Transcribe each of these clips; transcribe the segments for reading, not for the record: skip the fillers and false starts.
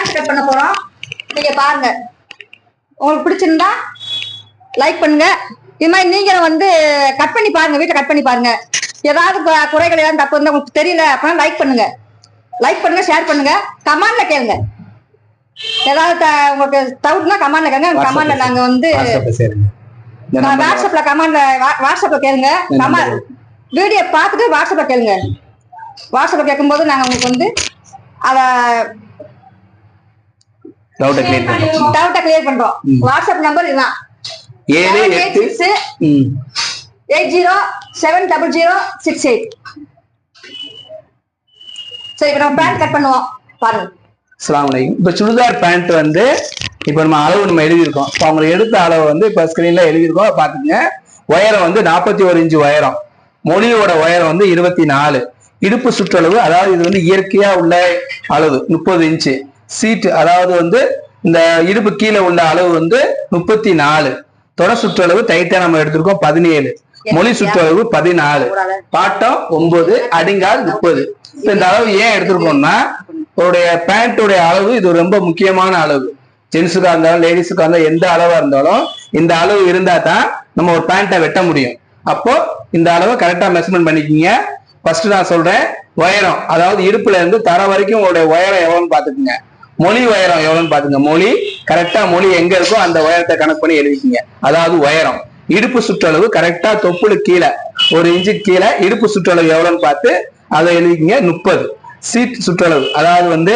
Pant cut பண்ண போறோம். நீங்க பாருங்க. உங்களுக்கு பிடிச்சிருந்தா லைக் பண்ணுங்க. இது மாதிரி நீங்க வந்து கட் பண்ணி பாருங்க, வீட்டை கட் பண்ணி பாருங்க. ஏதாவது குறைகள் ஏதாவது தப்பு இருந்தா உங்களுக்கு தெரியல அப்படின்னா லைக் பண்ணுங்க, ஷேர் பண்ணுங்க, கமெண்ட்ல கேளுங்க. ஏதாவது உங்களுக்கு டவுட்னா கமெண்ட்ல கேளுங்க. கமெண்ட்ல நாங்க வந்து வாட்ஸ்அப்ல கேளுங்க. வீடியோ பார்த்துட்டு வாட்ஸ்அப்ல கேளுங்க. வாட்ஸ்அப்ல கேட்கும்போது நாங்க உங்களுக்கு வந்து அத டவுட்டை கிளியர் பண்றோம். வாட்ஸ்அப் நம்பர் இதுதான் 7860700068. சரி, இப்ப நம்ம பேண்ட் கட் பண்ணுவோம் பாருங்க. அஸ்ஸலாமு அலைக்கும். இப்ப சுடிதார் பேண்ட் வந்து இப்ப நம்ம அளவு நம்ம எழுதியிருக்கோம். இப்போ அவங்க எடுத்த அளவு வந்து இப்ப ஸ்கிரீன்ல எழுதியிருக்கோம், பாத்துக்கங்க. உயரம் வந்து 41 இன்ச்சு உயரம். மொழியோட உயரம் வந்து 24. இடுப்பு சுற்றளவு, அதாவது இது வந்து இயற்கையா உள்ள அளவு 30 இன்ச்சு. சீட், அதாவது வந்து இந்த இடுப்பு கீழே உள்ள அளவு வந்து 34. தொட சுற்றளவு டைட்டா நம்ம எடுத்திருக்கோம் 17. மொழி சுற்றளவு 14. பாட்டம் 9, அடிங்கால் 30. இந்த அளவு ஏன் எடுத்திருக்கோம்னா, உங்களுடைய பேண்ட்டுடைய அளவு இது ரொம்ப முக்கியமான அளவு. ஜென்ஸுக்கா இருந்தாலும் லேடிஸுக்கா இருந்தாலும் எந்த அளவா இருந்தாலும் இந்த அளவு இருந்தா தான் நம்ம ஒரு பேண்ட்டை வெட்ட முடியும். அப்போ இந்த அளவை கரெக்டா மெஷர்மெண்ட் பண்ணிக்கிங்க. ஃபர்ஸ்ட் நான் சொல்றேன், உயரம், அதாவது இடுப்புல இருந்து தர வரைக்கும் உங்களுடைய உயரம் எவ்வளவுன்னு பாத்துக்குங்க. மொழி உயரம் எவ்வளவுன்னு பாத்துங்க. மொழி கரெக்டா, மொழி எங்க இருக்கோ அந்த உயரத்தை கணக்கு பண்ணி எழுதிக்கிங்க. அதாவது உயரம். இடுப்பு சுற்றளவு கரெக்டா தொப்புளு கீழே 1 இன்ச்சு கீழே இடுப்பு சுற்றளவு எவ்வளவுன்னு பார்த்து அதை எழுதிக்கிங்க. 30. சீட் சுற்றளவு, அதாவது வந்து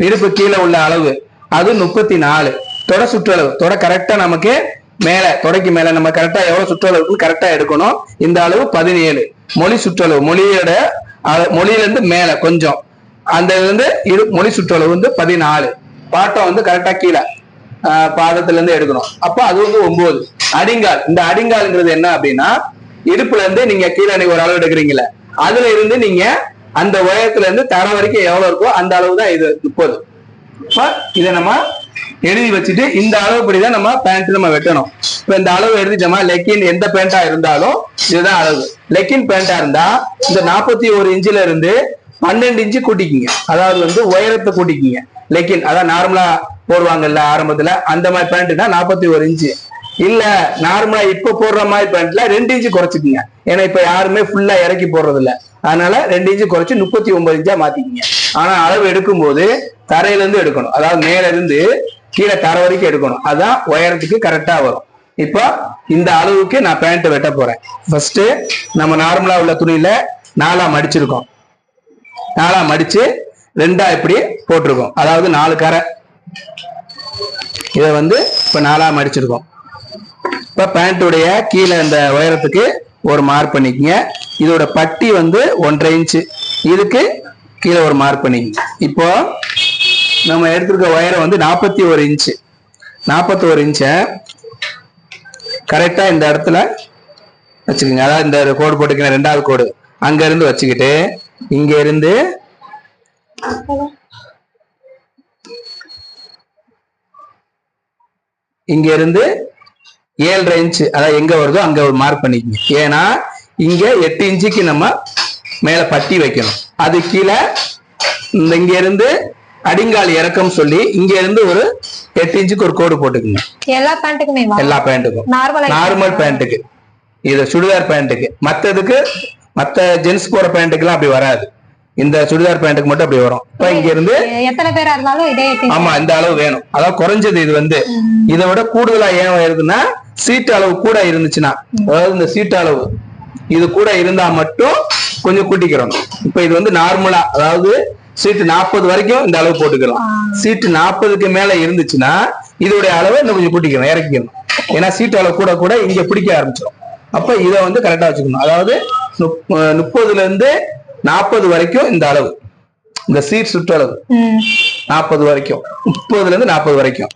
இடுப்பு கீழே உள்ள அளவு, அது 34. தொட சுற்றளவு, தொட கரெக்டா நமக்கு மேல, தொடைக்கு மேல நம்ம கரெக்டா எவ்வளவு சுற்றளவுக்கு கரெக்டா எடுக்கணும். இந்த அளவு 17. மொழி சுற்றளவு, மொழியில இருந்து மேல கொஞ்சம், அந்த இருந்து மொழி சுற்றளவு வந்து 14. பாட்டம் வந்து கரெக்டா கீழே பாதத்துல இருந்து எடுக்கணும். அப்ப அது வந்து 9. அடிங்கால், இந்த அடிங்கால்ங்கிறது என்ன அப்படின்னா, இடுப்புல இருந்து நீங்க கீழே ஒரு அளவு எடுக்கிறீங்களே, அதுல இருந்து நீங்க அந்த உயரத்துல இருந்து தர வரைக்கும் எவ்வளவு இருக்கோ அந்த அளவு தான் இது 30. இதை நம்ம எழுதி வச்சுட்டு இந்த அளவுப்படிதான் நம்ம பேண்ட் நம்ம வெட்டணும். இப்ப இந்த அளவு எழுதிட்டோமா, லெக்கின் எந்த பேண்டா இருந்தாலும் இதுதான் அளவு. லெக்கின் பேண்டா இருந்தா இந்த 41 இன்ச்சுல இருந்து 12 இன்ச்சு கூட்டிக்கிங்க. அதாவது வந்து உயரத்தை கூட்டிக்கிங்க. லெக்கின், அதான் நார்மலா போடுவாங்கல்ல ஆரம்பத்துல, அந்த மாதிரி பேண்ட்னா 41 இன்ச்சு. இல்ல நார்மலா இப்ப போடுற மாதிரி பேண்ட்ல 2 இன்ச்சு குறைச்சிக்குங்க. ஏன்னா இப்ப யாருமே ஃபுல்லா இறக்கி போடுறது இல்ல, அதனால 2 இன்ச்சு குறைச்சு 39 இன்ச்சா மாத்திக்கிங்க. ஆனா அளவு எடுக்கும் போது தரையில இருந்து எடுக்கணும், அதாவது மேல இருந்து கீழே தர வரைக்கும் எடுக்கணும். அதான் உயரத்துக்கு கரெக்டா வரும். இப்போ இந்த அளவுக்கு நான் பேண்ட் வெட்ட போறேன். ஃபர்ஸ்ட் நம்ம நார்மலா உள்ள துணியில 4ஆ மடிச்சிருக்கோம். 4ஆ மடிச்சு 2ஆ இப்படி போட்டிருக்கோம், அதாவது 4 கரை. இதை வந்து இப்ப 4ஆ மடிச்சிருக்கோம். இப்ப பேண்ட்டுடைய கீழே இந்த உயரத்துக்கு ஒரு மார்க் பண்ணிக்கங்க. இதோட பட்டி வந்து 1.5 இன்ச்சு, இதுக்கு கீழே ஒரு மார்க் பண்ணிக்கங்க. இப்போ நம்ம எடுத்திருக்க உயரம் வந்து 41 இன்ச்சு. 41 இன்ச்சை கரெக்டா இந்த இடத்துல வச்சுக்கோங்க. அதாவது இந்த கோடு போட்டுக்கிற 2வது கோடு அங்க இருந்து வச்சுக்கிட்டு இங்க இருந்து இங்க இருந்து 7.5 இன்ச்சு, அதாவது எங்க வருதோ அங்க ஒரு மார்க் பண்ணிக்கங்க. ஏன்னா இங்க 8 இன்ச்சுக்கு நம்ம மேல பட்டி வைக்கணும். அது கீழே இங்க இருந்து அடிங்கால் இறக்கம் சொல்லி இங்க இருந்து ஒரு 8 இன்ச்சுக்கு ஒரு கோடு போட்டுக்குங்க. எல்லா பேண்ட்டுக்கும் நார்மல் பேண்ட்டுக்கு, இது சுடிதார் பேண்ட்டுக்கு. மத்ததுக்கு, மத்த ஜென்ஸ் போற பேண்ட்டுக்கு எல்லாம் அப்படி வராது. இந்த சுடிதார் பேண்ட்டுக்கு மட்டும் அப்படி வரும். இப்ப இங்க இருந்து எத்தனை பேரா இருந்தாலும் இதே, ஆமா இந்த அளவு வேணும். அதாவது குறைஞ்சது இது வந்து இதை விட கூடுதலா ஏன் வருதுன்னா, சீட்டு அளவு கூட இருந்துச்சுன்னா, அதாவது இந்த சீட்டு அளவு இது கூட இருந்தா மட்டும் கொஞ்சம் கூட்டிக்கிறோம். இப்ப இது வந்து நார்மலா, அதாவது சீட்டு 40 வரைக்கும் இந்த அளவு போட்டுக்கலாம். சீட்டு 40க்கு மேல இருந்துச்சுன்னா இதோடைய அளவை இன்னும் கொஞ்சம் கூட்டிக்கணும், இறக்கிக்கணும். ஏன்னா சீட்டு அளவு கூட கூட இங்க பிடிக்க ஆரம்பிச்சிடும். அப்ப இதை வந்து கரெக்டா வச்சுக்கணும். அதாவது 30ல இருந்து 40 வரைக்கும் இந்த அளவு, இந்த சீட் சுற்றளவு 40 வரைக்கும், 30ல இருந்து 40 வரைக்கும்.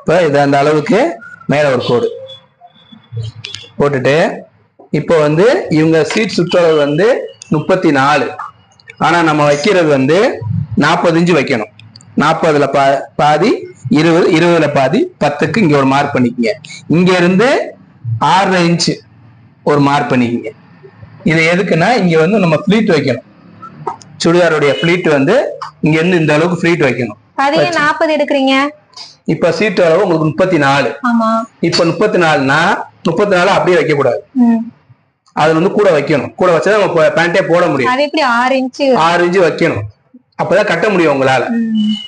இப்ப இது அந்த அளவுக்கு மேல ஒரு கோடு போட்டுட்டு, இப்போ வந்து இவங்க சீட் சுற்றளவு வந்து 34. ஆனா நம்ம வைக்கிறது வந்து 40 இன்ச்சு வைக்கணும். 40ல பாதி 20, 20ல பாதி 10க்கு இங்க ஒரு மார்க் பண்ணிக்கங்க. இங்க இருந்து 6.5 இன்ச்சு ஒரு மார்க் பண்ணிக்கங்க. இது எதுக்குன்னா, இங்க வந்து நம்ம ஃபிளீட் வைக்கணும். சுடிதாருடைய ஃபிளீட் வந்து இங்க இருந்து இந்த அளவுக்கு ஃபிளீட் வைக்கணும். அதையே 40 எடுக்கிறீங்க. இப்ப சீட்டு அளவு உங்களுக்கு 34. ஆமா. இப்ப 34னா 34 அப்படியே வைக்க கூடாது. அது வந்து கூட வைக்கணும். கூட வச்சா நம்ம பேண்டே போட முடியும். அது எப்படி 6 இன்ச்சு 6 இன்ச்சு வைக்கணும். அப்பதான் கட்ட முடியும் உங்களால.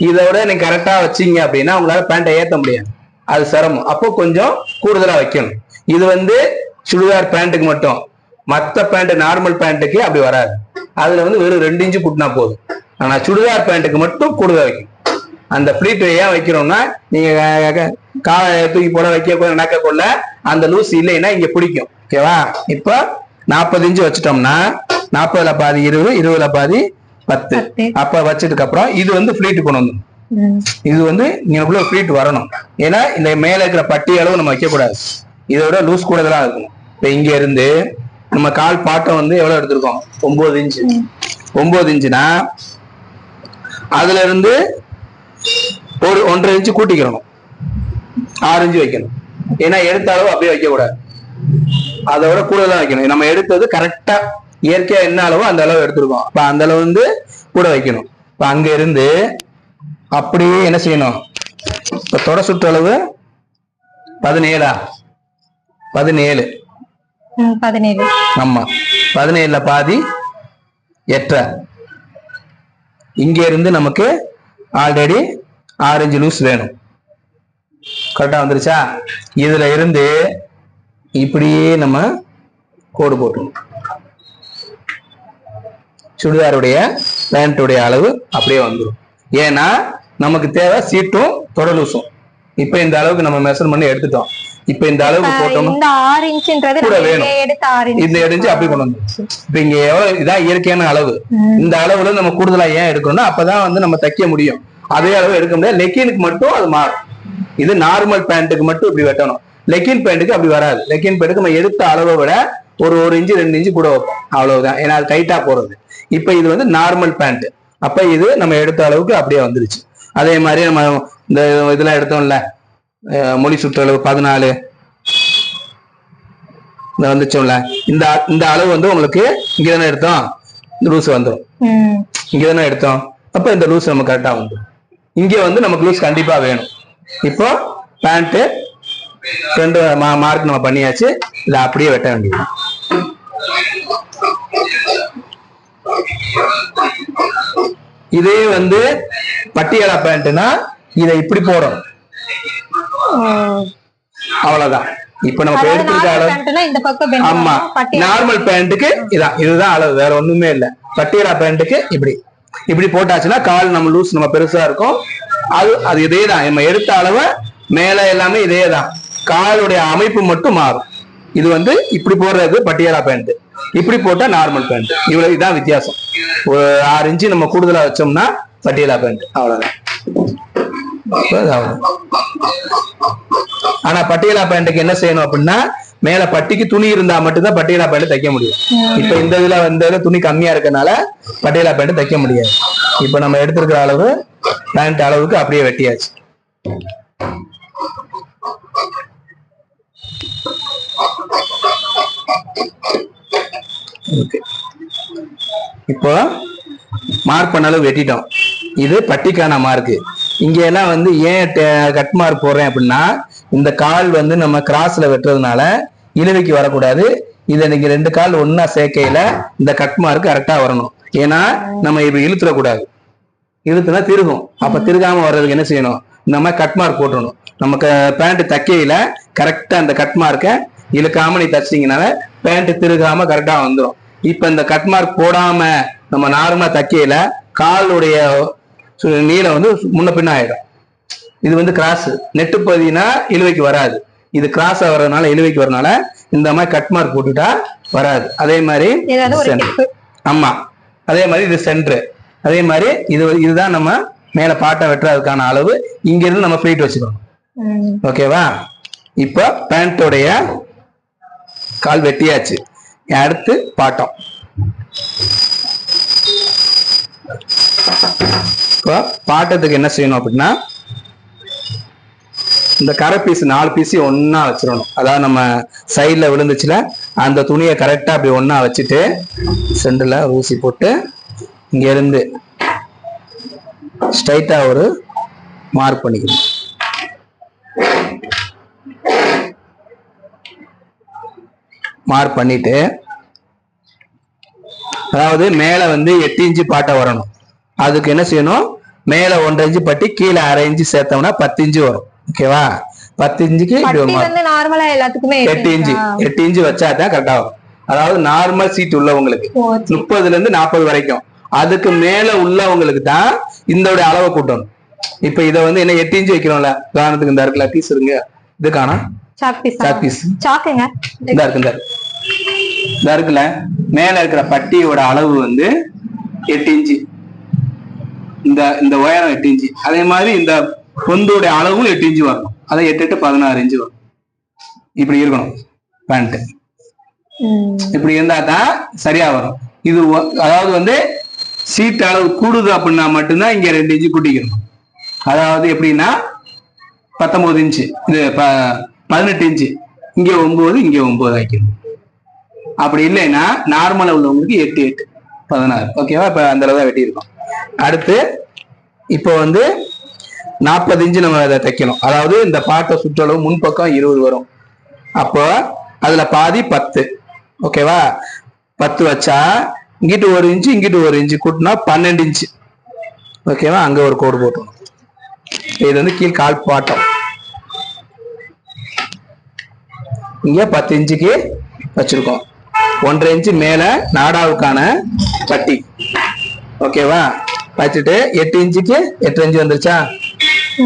இதை விட நீங்க கரெக்டா வச்சீங்க அப்படின்னா உங்களால பேண்டை ஏத்த முடியாது. அது சிரமம். அப்போ கொஞ்சம் கூடுதலா வைக்கணும். இது வந்து சுடிதார் பேண்ட்டுக்கு மட்டும். மத்த பேண்ட் நார்மல் பேண்ட்டுக்கு அப்படி வராது. அதுல வந்து வெறும் 2 இன்ச்சு கூட்டினா போதும். ஆனா சுடிதார் பேண்ட்டுக்கு மட்டும் கூடுதல் வைக்கணும். அந்த பிளீட் ஏன் வைக்கிறோம்னா நீங்க காலை தூக்கி போட வைக்க நடக்க கொள்ள அந்த லூஸ் இல்லைன்னா இங்க பிடிக்கும். ஓகேவா? இப்ப 40 இன்ச்சு வச்சுட்டோம்னா 40ல பாதி 20, 20ல பாதி 10. அப்ப வச்சதுக்கு அப்புறம் இது வந்து பிளீட் கொண்டு வந்து இது வந்து நீங்களுக்குள்ள பிளீட் வரணும். ஏன்னா இந்த மேல இருக்கிற பட்டி அளவு நம்ம வைக்க கூடாது. இதோட லூஸ் கூடுதலா இருக்கும். இப்ப இங்க இருந்து நம்ம கால் பாட்டம் வந்து எவ்வளவு எடுத்திருக்கோம்? 9 இன்ச்சு. 9 இன்ச்சுனா அதுல இருந்து ஒரு 1.5 இன்ச்சு கூட்டிக்கிறணும். 6 இன்ச்சு வைக்கணும். ஏன்னா எடுத்த அளவு அப்படியே வைக்க கூடாது. அதோட கூடுதலா வைக்கணும். நம்ம எடுத்தது கரெக்டா இயற்கையா என்ன அளவோ அந்த அளவு எடுத்திருக்கோம். அப்ப அந்த அளவு வந்து கூட வைக்கணும். இப்ப அங்க இருந்து அப்படியே என்ன செய்யணும்? இப்ப தொட சுற்றளவு 17. 17. ஆமா. 17ல பாதி 8. இங்க இருந்து நமக்கு ஆல்ரெடி 6 இன்ச்சு லூஸ் வேணும். கரெக்டா வந்துருச்சா? இதுல இருந்து இப்படியே நம்ம கோடு போட்டோம். சுடிதாருடைய பேண்ட்டுடைய அளவு அப்படியே வந்துடும். ஏன்னா நமக்கு தேவை சீட்டும் தொட லூசும். இப்ப இந்த அளவுக்கு நம்ம மெஷர் பண்ணி எடுத்துட்டோம். இப்ப இந்த அளவுக்கு போட்டோம். இந்த 6 இன்ச்ன்றது கூட வேணும். இந்த எடுத்து அப்படி கொண்டு வந்து இப்ப இங்க எவ்வளவு இதான் இயற்கையான அளவு. இந்த அளவுல நம்ம கூடுதலா ஏன் எடுக்கணும்னா அப்பதான் வந்து நம்ம தைக்க முடியும். அதே அளவு எடுக்க முடியாது. லெக்கினுக்கு மட்டும் அது மாறும். இது நார்மல் பேண்ட்டுக்கு மட்டும் இப்படி வெட்டணும். லெக்கின் பேண்ட்டுக்கு அப்படி வராது. லெக்கின் பேண்ட்டுக்கு நம்ம எடுத்த அளவை விட ஒரு 1 இன்ச்சு 2 இன்ச்சு கூட வைப்போம். அவ்வளவுதான். ஏன்னா அது டைட்டா போறது. இப்ப இது வந்து நார்மல் பேண்ட். அப்ப இது நம்ம எடுத்த அளவுக்கு அப்படியே வந்துருச்சு. அதே மாதிரி நம்ம இந்த இதெல்லாம் எடுத்தோம்ல மொழி சுற்றளவு 14 வந்துச்சோம்ல. இந்த அளவு வந்து உங்களுக்கு இங்க தானே எடுத்தோம். இந்த லூஸ் வந்துடும். இங்க தானே எடுத்தோம். அப்ப இந்த லூஸ் நம்ம கரெக்டா வந்துடும். இங்க வந்து நமக்கு லூஸ் கண்டிப்பா வேணும். இப்போ பேண்ட் 2 மார்க் நம்ம பண்ணியாச்சு. இதை அப்படியே வெட்ட வேண்டியது. இதே வந்து பட்டியாலா பேண்ட்னா இதை இப்படி போடணும். அவ்வளவுதான். இப்ப நம்ம எடுத்துக்கிட்ட அளவு. ஆமா. நார்மல் பேண்ட்டுக்கு இதுதான் அளவு. வேற ஒண்ணுமே இல்ல. பட்டியாலா பேண்ட்டுக்கு இப்படி இப்படி போட்டாச்சுன்னா கால் நம்ம லூஸ் நம்ம பெருசா இருக்கும். அது இதேதான். நம்ம எடுத்த அளவு மேல எல்லாமே இதேதான். காலுடைய அமைப்பு மட்டும் மாறும். இது வந்து இப்படி போடுறது பட்டியாலா பேண்ட். இப்படி போட்டா நார்மல் பேண்ட். இவ்வளவு இதான் வித்தியாசம். ஒரு 6 இன்ச்சு நம்ம கூடுதலா வச்சோம்னா பட்டியாலா பேண்ட். அவ்வளவுதான். ஆனா பட்டியாலா பேண்ட்டுக்கு என்ன செய்யணும் அப்படின்னா மேல பட்டிக்கு துணி இருந்தா மட்டும்தான் பட்டியாலா பேண்ட் தைக்க முடியும். இப்ப இந்த இதுல வந்து துணி கம்மியா இருக்கனால பட்டியாலா பேண்ட் தைக்க முடியாது. இப்ப நம்ம எடுத்திருக்கிற அளவு பேண்ட் அளவுக்கு அப்படியே வெட்டியாச்சு. இப்போ மார்க் பண்ண அளவு வெட்டிட்டோம். இது பட்டிக்கான மார்க். இங்க எல்லாம் வந்து ஏன் கட் மார்க் போடுறேன் அப்படின்னா இந்த கால் வந்து நம்ம கிராஸ்ல வெட்டுறதுனால இழுவைக்கு வரக்கூடாது. இதை நீங்க 2 கால் ஒன்னா சேர்க்கையில இந்த கட் மார்க் கரெக்டா வரணும். ஏன்னா நம்ம இப்ப இழுத்துடக்கூடாது. இழுத்துனா திருகும். அப்ப திருகாம வர்றதுக்கு என்ன செய்யணும்? நம்ம கட் மார்க் போட்டுடணும். நமக்கு பேண்ட் தைக்கையில கரெக்டா அந்த கட் மார்க்கை இழுக்காம நீ தச்சிங்கனால பேண்ட் திருகாம கரெக்டா வந்துடும். இப்ப இந்த கட் மார்க் போடாம நம்ம நார்மலா தைக்கையில காலுடைய நீளம் வந்து முன்ன பின்ன ஆயிடும். இது வந்து கிராஸ் நெட்டு பதினா இழுவைக்கு வராது. இது கிராஸா வர்றதுனால இழுவைக்கு வரனால இந்த மாதிரி கட் மார்க் போட்டுட்டா வராது. அதே மாதிரி ஆமா. அதே மாதிரி இது சென்டர். அதே மாதிரி இதுதான் நம்ம மேல பாட்டை வெட்டுறதுக்கான அளவு. இங்க இருந்து நம்ம ஃபிளீட் வச்சுக்கணும். ஓகேவா? இப்ப பேண்டோடைய கால் வெட்டியாச்சு. அடுத்து பாட்டம். இப்போ பாட்டத்துக்கு என்ன செய்யணும் அப்படின்னா இந்த கரை பீஸ் 4 பீஸ் ஒன்னா வச்சிடணும். அதாவது நம்ம சைட்ல விழுந்துச்சுல அந்த துணியை கரெக்டா அப்படி ஒன்னா வச்சுட்டு சென்டர்ல ஊசி போட்டு இங்க இருந்து ஸ்ட்ரைட்டா ஒரு மார்க் பண்ணிக்கணும். மார்க் பண்ணிட்டு அதாவது மேல வந்து 8 இன்ச்சு பாட்டை வரணும். அதுக்கு என்ன செய்யணும், மேல 1.5 இன்ச்சு பட்டி கீழே 1/2 இன்ச்சு சேர்த்தோம்னா 10 இன்ச்சு வரும். ஓகேவா? 10 இன்ச்சுக்கு நார்மலா எல்லாத்துக்குமே 8 இன்ச்சு 8 இன்ச்சு வச்சா தான் கரெக்டா வரும். அதாவது நார்மல் சீட் உள்ளவங்களுக்கு 30ல இருந்து 40 வரைக்கும். அதுக்கு மேல உள்ளவங்களுக்கு தான் இந்த அளவை கூட்டணும். இப்ப இதை வந்து என்ன 8 இன்ச்சு வைக்கிறோம்ல, உதாரணத்துக்கு இந்த இருக்குல்ல பீஸ் இருங்க, இது காணா சாக் பீஸ் சாக்குங்க இந்த இருக்குல்ல, மேல இருக்கிற பட்டியோட அளவு வந்து 8 இன்ச்சு, இந்த உயரம் 8 இன்ச்சு. அதே மாதிரி இந்த பொந்தோட அளவும் 8 இன்ச்சு வரணும். அதை 8 8 16 இன்ச்சு வரும். இப்படி இருக்கணும் பேண்ட். இப்படி இருந்தா தான் சரியா வரும். இது அதாவது வந்து சீட் அளவு கூடுது அப்படின்னா மட்டும்தான் இங்க 2 இன்ச்சு கூட்டிக்கணும். அதாவது எப்படின்னா 19 இன்ச்சு, இது 18 இன்ச்சு, இங்க 9, இங்க 9 வைக்கணும். அப்படி இல்லைன்னா நார்மலா உள்ளவங்களுக்கு 8 8 16. ஓகேவா? இப்ப அந்த அளவு தான் வெட்டி இருக்கோம். அடுத்து இப்போ வந்து 40 இன்ச்சு நம்ம அதை தைக்கணும். அதாவது இந்த பாட்டை சுற்றளவு முன்பக்கம் 20 வரும். அப்போ அதுல பாதி 10. ஓகேவா? 10 வச்சா இங்கிட்டு 1 இன்ச்சு இங்கிட்டு 1 இன்ச்சு கூட்டினா 12 இன்ச்சு. ஓகேவா? அங்க ஒரு கோடு போட்டோம். இது வந்து கீழ் கால் பாட்டம். இங்க 10 இன்ச்சுக்கு வச்சிருக்கோம். 1.5 இன்ச்சு மேல நாடாவுக்கான பட்டி. ஓகேவா? வச்சுட்டு 8 இன்ச்சுக்கு 8 இன்ச்சு வந்துருச்சா,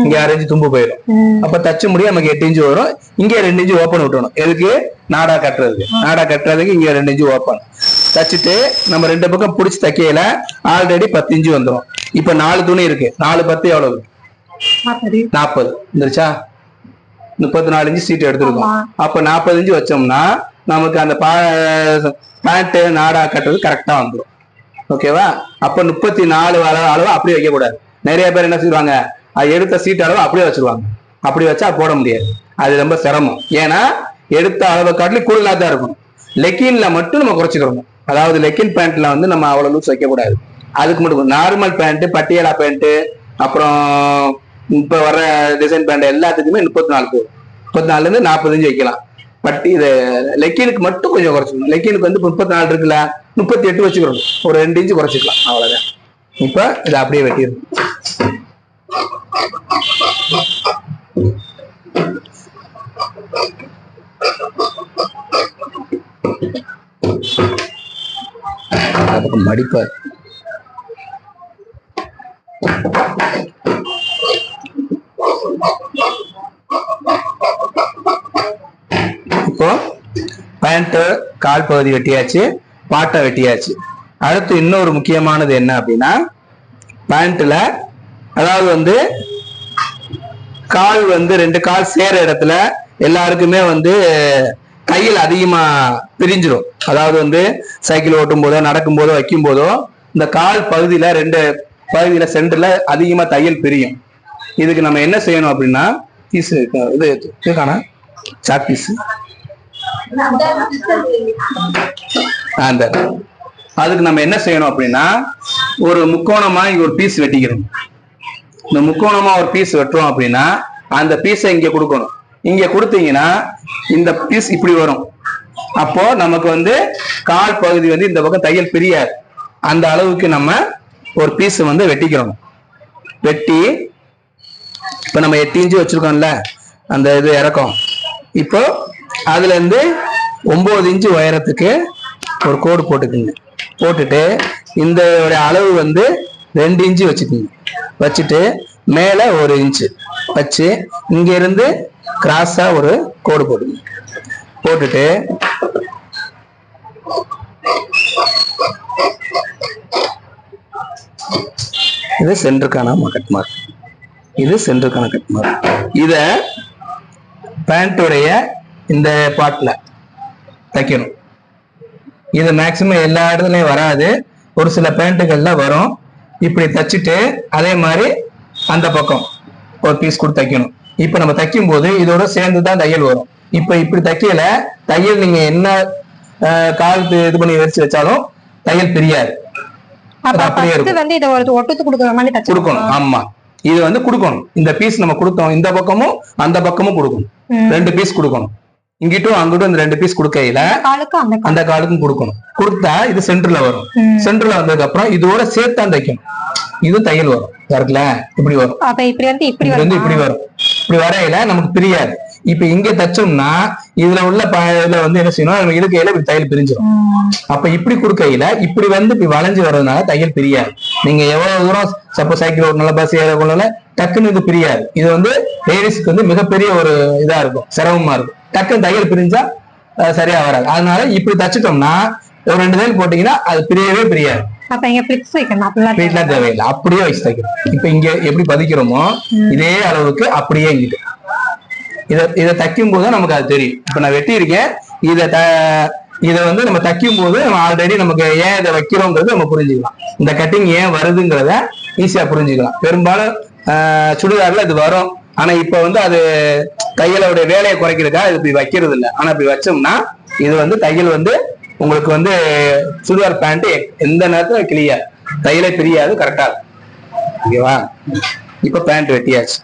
இங்க 6 இன்ச்சு தும்பு போயிடும். அப்ப தச்சு முடியும் நமக்கு 8 இன்ச்சு வரும். இங்க 2 இன்ச்சு ஓப்பன் விட்டணும். எதுக்கு? நாடா கட்டுறதுக்கு இங்க 2 இன்ச்சு ஓப்பன் தச்சுட்டு நம்ம 2 பக்கம் பிடிச்சி தைக்கையில ஆல்ரெடி 10 இன்ச்சு வந்துடும். இப்ப 4 துணி இருக்கு. 4 10 எவ்வளவு? 40 வந்துருச்சா? 34 இன்ச்சு சீட் எடுத்துருக்கோம். அப்ப 40 இன்ச்சு வச்சோம்னா நமக்கு அந்த பேண்ட் நாடா கட்டுறது கரெக்டா வந்துடும். ஓகேவா? அப்ப 34 அளவு அப்படியே வைக்க கூடாது. நிறைய பேர் என்ன செய்வாங்க, அது எடுத்த சீட் அளவு அப்படியே வச்சிருவாங்க. அப்படி வச்சா போட முடியாது. அது ரொம்ப சிரமம். ஏன்னா எடுத்த அளவை காட்டிலும் கூடுதலா தான் இருக்கும். லெக்கின்ல மட்டும் நம்ம குறைச்சிக்கிறோம். அதாவது லெக்கின் பேண்ட்ல வந்து நம்ம அவ்வளவு லூஸ் வைக்க கூடாது. அதுக்கு மட்டும் நார்மல் பேண்ட், பட்டியலா பேண்ட், அப்புறம் இப்ப வர்ற டிசைன் பேண்ட் எல்லாத்துக்குமே 34 போகும். 34ல இருந்து 40 இன்ச்சு வைக்கலாம். பட் இது லெக்கினுக்கு மட்டும் கொஞ்சம் குறைச்சிக்கணும். லெக்கினுக்கு வந்து 34 இருக்குல்ல, 38 வச்சுக்கிறோம். ஒரு 2 இன்ச்சு குறைச்சிக்கலாம், அவ்வளவுதான். இப்ப இதை அப்படியே வெட்டிடும். மடிப்பார். இப்போ பேண்ட் கால் பகுதி வெட்டியாச்சு, பாட்டை வெட்டியாச்சு. அடுத்து இன்னொரு முக்கியமானது என்ன அப்படின்னா, பேண்ட்ல அதாவது வந்து கால் வந்து 2 கால் சேர இடத்துல எல்லாருக்குமே வந்து கையில் அதிகமா பிரிஞ்சிடும். அதாவது வந்து சைக்கிள் ஓட்டும் போதோ நடக்கும் போதோ வைக்கும் போதோ இந்த கால் பகுதியில 2 பகுதியில சென்டர்ல அதிகமா தையல் பிரியும். இதுக்கு நம்ம என்ன செய்யணும் அப்படின்னா, பீஸ் இது காணா சாக் பீஸ், அதுக்கு நம்ம என்ன செய்யணும் அப்படின்னா, ஒரு முக்கோணமா இங்க ஒரு பீஸ் வெட்டிக்கிறோம். இந்த முக்கோணமா ஒரு பீஸ் வெட்டுறோம் அப்படின்னா அந்த பீஸை இங்க கொடுக்கணும். இங்க கொடுத்தீங்கன்னா இந்த பீஸ் இப்படி வரும். அப்போ நமக்கு வந்து கால் பகுதி வந்து இந்த பக்கம் தையல் பிரியாது. அந்த அளவுக்கு நம்ம ஒரு பீஸ் வந்து வெட்டிக்கிறோம். வெட்டி இப்ப நம்ம 8 இன்ச்சு வச்சிருக்கோம்ல, அந்த இது இறக்கம். இப்போ அதுல இருந்து 9 இன்ச்சு உயரத்துக்கு ஒரு கோடு போட்டுக்குங்க. போட்டுட்டு இந்த அளவு வந்து 2 இன்ச்சு வச்சுக்கோங்க. வச்சுட்டு மேல 1 இன்ச்சு வச்சு இங்க இருந்து கிராஸா ஒரு கோடு போடுங்க. போட்டுட்டு இது சென்டருக்கான கட் மார்க், இது சென்டருக்கான கட் மார்க். இத பேண்ட்டுடைய இந்த பார்ட்ல தைக்கணும். இது மேக்சிமம் எல்லா இடத்துலயும் வராது, ஒரு சில பேண்ட்டுகள்ல வரும். இப்படி தச்சுட்டு அதே மாதிரி அந்த பக்கம் ஒரு பீஸ் கூட தைக்கணும். இப்ப நம்ம தைக்கும் போது இதோட சேர்ந்துதான் தையல் வரும். இப்ப இப்படி தைக்கல தையல் நீங்க என்ன கால் இது பண்ணி வச்சு வச்சாலும் தையல் பிரியாது, அப்படியே இருக்கும். ஒட்டுத்து கொடுக்கணும். ஆமா, இது வந்து கொடுக்கணும். இந்த பீஸ் நம்ம கொடுத்தோம், இந்த பக்கமும் அந்த பக்கமும் கொடுக்கணும். 2 பீஸ் கொடுக்கணும். இங்கிட்டும் அங்கிட்டும் இந்த 2 பீஸ் கொடுக்கையில அந்த காலுக்கும் கொடுக்கணும். கொடுத்தா இது சென்டர்ல வரும். சென்டர்ல வந்ததுக்கு அப்புறம் இதோட சேர்த்தான் தைக்கணும். இது தையல் வரும். இருக்குல்ல, இப்படி வரும். இப்படி வரும். இப்படி வரையில நமக்கு பிரியாது. இப்ப இங்க தச்சோம்னா இதுல உள்ள இதுல வந்து என்ன செய்யணும், நம்ம இழுக்கையில இப்படி தையல் பிரிஞ்சிடும். அப்ப இப்படி கொடுக்கையில இப்படி வந்து இப்படி வளைஞ்சு வர்றதுனால தையல் பிரியாது. நீங்க எவ்வளவு தூரம் சப்போஸ் சைக்கிள் ஓட்டனால பஸ் ஏறக்குள்ள டக்குன்னு இது பிரியாது. இது வந்து லேடிஸ்க்கு வந்து மிகப்பெரிய ஒரு இதா இருக்கும், சிரமமா இருக்கும். டக்குன்னு தையல் பிரிஞ்சா சரியா வராது. அதனால இப்படி தச்சுட்டோம்னா ஒரு 2 தையல் போட்டீங்கன்னா அது பிரியவே பிரியாது. தேவையில்லை, அப்படியே வச்சு தைக்கணும். இப்ப இங்க எப்படி பதிக்கிறோமோ இதே அளவுக்கு அப்படியே இங்கிட்டு இதை தைக்கும் போது நமக்கு அது தெரியும். இப்ப நான் வெட்டி இருக்கேன், இதை வந்து நம்ம தைக்கும் போது நம்ம ஆல்ரெடி நமக்கு ஏன் இதை வைக்கிறோங்கிறது நம்ம புரிஞ்சுக்கலாம். இந்த கட்டிங் ஏன் வருதுங்கிறத ஈஸியா புரிஞ்சுக்கலாம். பெரும்பாலும் சுடிதார்ல இது வரும். ஆனா இப்ப வந்து அது தையலோட வேலையை குறைக்கிறதுக்காக இது இப்படி வைக்கிறது இல்லை. ஆனா இப்படி வச்சோம்னா இது வந்து தையல் வந்து உங்களுக்கு வந்து சுடிதார் பேண்ட் எந்த நேரத்துல கிளியாது, தையலை பிரியாது, கரெக்டா ஓகேவா? இப்ப பேண்ட் வெட்டியாச்சு.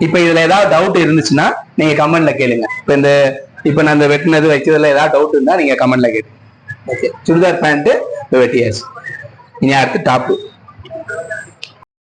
இப்ப இதுல ஏதாவது டவுட் இருந்துச்சுன்னா நீங்க கமெண்ட்ல கேளுங்க. இப்ப நான் இந்த வெட்டினது வைக்கிறதுல ஏதாவது டவுட் இருந்தா நீங்க கமெண்ட்ல கேளுங்க. ஓகே, சுடிதார் பேண்ட் வெட்டியாச்சு. இனி அடுத்து டாப்பு.